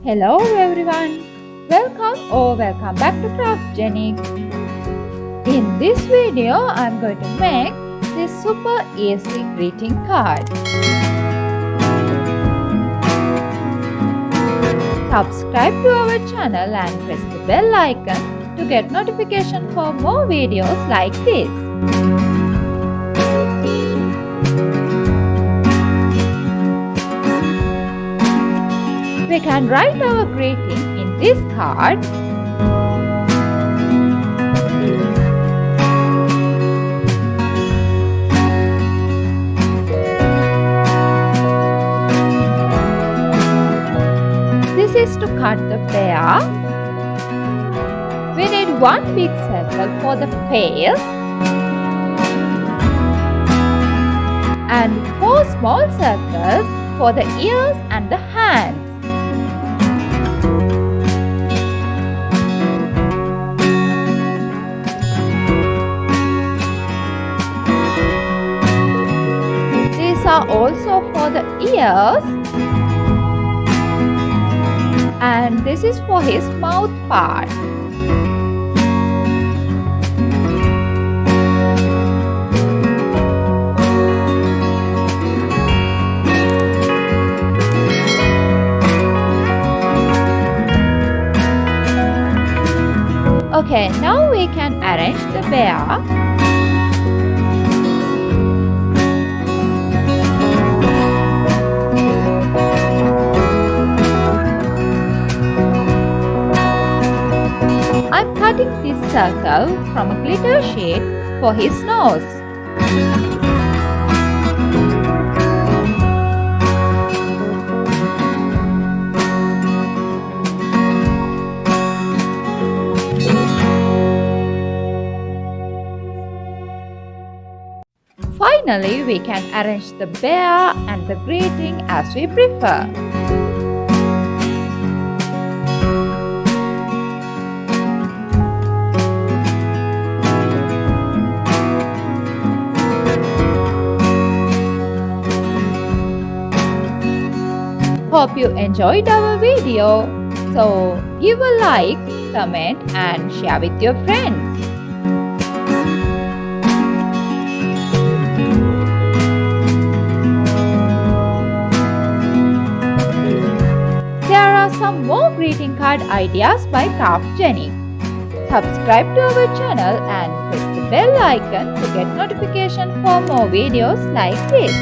Hello everyone, welcome back to Craft Jenny. In this video, I'm going to make this super easy greeting card. Subscribe to our channel and press the bell icon to get notification for more videos like this. We can write our greeting in this card. This is to cut the bear. We need one big circle for the face and 4 small circles for the ears and the hands. These are also for the ears, and this is for his mouth part. Okay, now we can arrange the bear. I'm cutting this circle from a glitter sheet for his nose. Finally, we can arrange the bear and the greeting as we prefer. Hope you enjoyed our video. So give a like, comment and share with your friends. There are some more greeting card ideas by Craft Jenny. Subscribe to our channel and press the bell icon to get notification for more videos like this.